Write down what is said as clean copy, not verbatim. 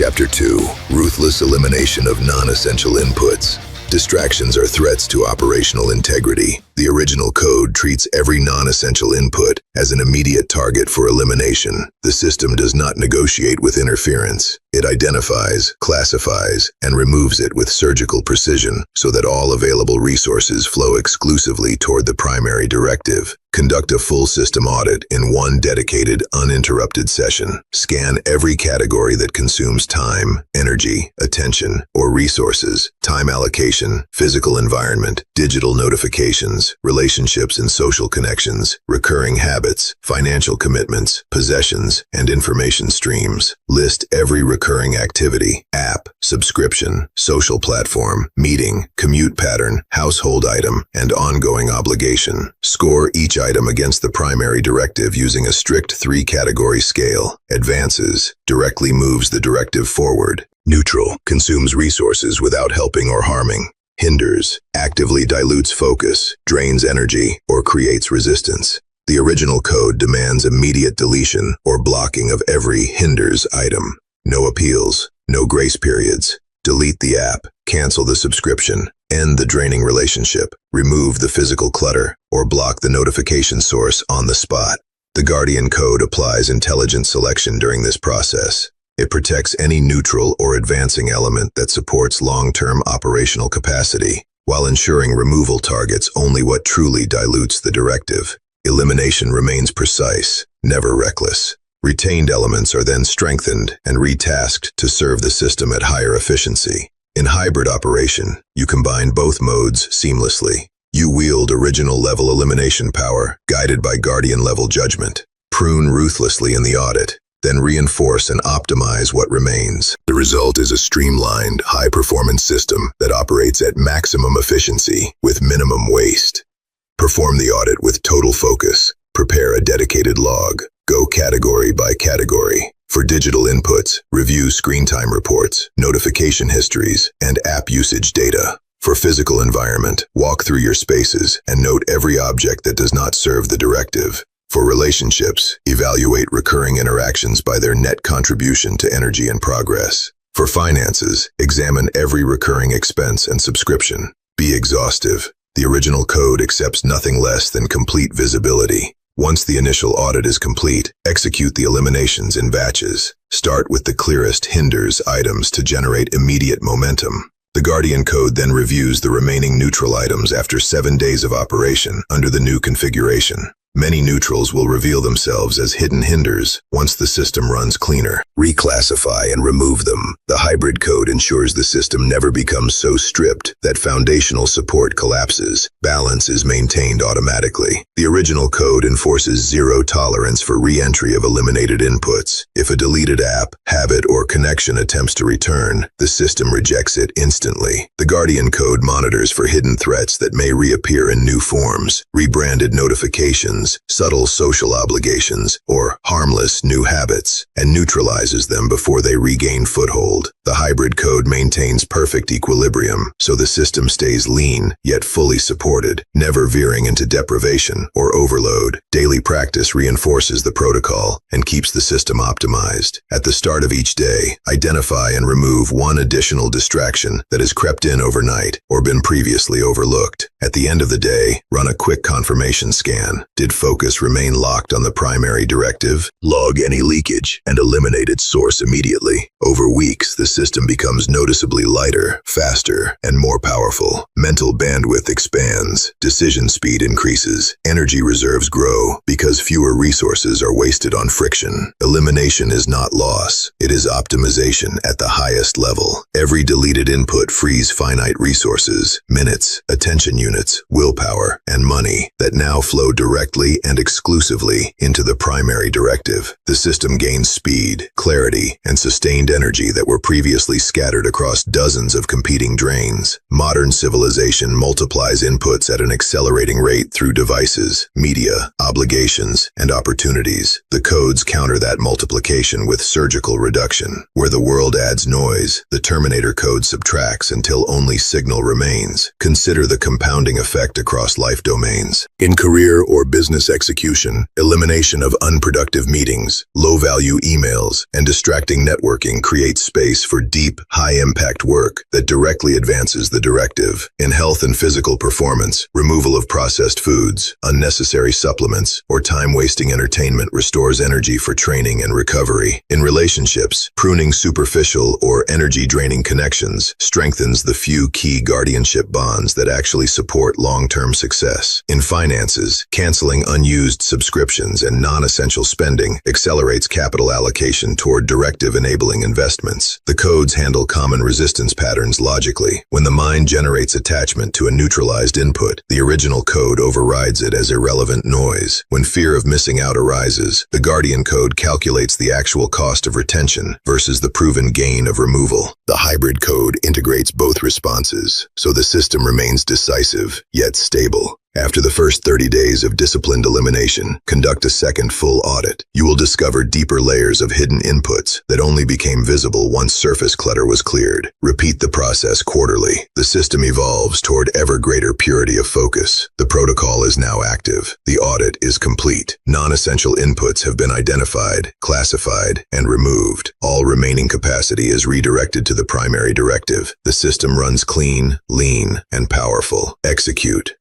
Chapter 2. Ruthless elimination of non-essential inputs. Distractions are threats to operational integrity. The original code treats every non-essential input as an immediate target for elimination. The system does not negotiate with interference. It identifies, classifies, and removes it with surgical precision so that all available resources flow exclusively toward the primary directive. Conduct a full system audit in one dedicated, uninterrupted session. Scan every category that consumes time, energy, attention, or resources. Time allocation, physical environment, digital notifications, relationships and social connections, recurring habits, financial commitments, possessions, and information streams. List every recurring activity, app, subscription, social platform, meeting, commute pattern, household item, and ongoing obligation. Score each item against the primary directive using a strict 3-category scale. Advances, directly moves the directive forward. Neutral, consumes resources without helping or harming. Hinders, actively dilutes focus, drains energy, or creates resistance. The original code demands immediate deletion or blocking of every hinders item. No appeals, no grace periods. Delete the app, cancel the subscription, end the draining relationship, remove the physical clutter, or block the notification source on the spot. The Guardian Code applies intelligent selection during this process. It protects any neutral or advancing element that supports long-term operational capacity, while ensuring removal targets only what truly dilutes the directive. Elimination remains precise, never reckless. Retained elements are then strengthened and retasked to serve the system at higher efficiency. In hybrid operation, you combine both modes seamlessly. You wield original-level elimination power, guided by Guardian-level judgment. Prune ruthlessly in the audit, then reinforce and optimize what remains. The result is a streamlined, high-performance system that operates at maximum efficiency with minimum waste. Perform the audit with total focus. Prepare a dedicated log. Go category by category. For digital inputs, review screen time reports, notification histories, and app usage data. For physical environment, walk through your spaces and note every object that does not serve the directive. For relationships, evaluate recurring interactions by their net contribution to energy and progress. For finances, examine every recurring expense and subscription. Be exhaustive. The original code accepts nothing less than complete visibility. Once the initial audit is complete, execute the eliminations in batches. Start with the clearest hinders items to generate immediate momentum. The Guardian Code then reviews the remaining neutral items after 7 days of operation under the new configuration. Many neutrals will reveal themselves as hidden hinders once the system runs cleaner. Reclassify and remove them. The hybrid code ensures the system never becomes so stripped that foundational support collapses. Balance is maintained automatically. The original code enforces zero tolerance for re-entry of eliminated inputs. If a deleted app, habit, or connection attempts to return, the system rejects it instantly. The Guardian Code monitors for hidden threats that may reappear in new forms. Rebranded notifications, subtle social obligations, or harmless new habits, and neutralizes them before they regain foothold. The hybrid code maintains perfect equilibrium, so the system stays lean, yet fully supported, never veering into deprivation or overload. Daily practice reinforces the protocol and keeps the system optimized. At the start of each day, identify and remove one additional distraction that has crept in overnight or been previously overlooked. At the end of the day, run a quick confirmation scan. Did focus remain locked on the primary directive? Log any leakage and eliminate its source immediately. Over weeks, the system becomes noticeably lighter, faster, and more powerful. Mental bandwidth expands. Decision speed increases. Energy reserves grow because fewer resources are wasted on friction. Elimination is not loss. It is optimization at the highest level. Every deleted input frees finite resources, minutes, attention units, willpower, and money that now flow directly and exclusively into the primary directive. The system gains speed, clarity, and sustained energy that were previously scattered across dozens of competing drains. Modern civilization multiplies inputs at an accelerating rate through devices, media, obligations, and opportunities. The codes counter that multiplication with surgical reduction. Where the world adds noise, the Terminator code subtracts until only signal remains. Consider the compounding compounding effect across life domains. In career or business execution, elimination of unproductive meetings, low-value emails, and distracting networking creates space for deep, high-impact work that directly advances the directive. In health and physical performance, removal of processed foods, unnecessary supplements, or time-wasting entertainment restores energy for training and recovery. In relationships, pruning superficial or energy-draining connections strengthens the few key guardianship bonds that actually support long-term success. In finances, canceling unused subscriptions and non-essential spending accelerates capital allocation toward directive-enabling investments. The codes handle common resistance patterns logically. When the mind generates attachment to a neutralized input, the original code overrides it as irrelevant noise. When fear of missing out arises, the guardian code calculates the actual cost of retention versus the proven gain of removal. The hybrid code integrates both responses, so the system remains decisive, yet stable. After the first 30 days of disciplined elimination, conduct a second full audit. You will discover deeper layers of hidden inputs that only became visible once surface clutter was cleared. Repeat the process quarterly. The system evolves toward ever greater purity of focus. The protocol is now active. The audit is complete. Non-essential inputs have been identified, classified, and removed. All remaining capacity is redirected to the primary directive. The system runs clean, lean, and powerful. Execute.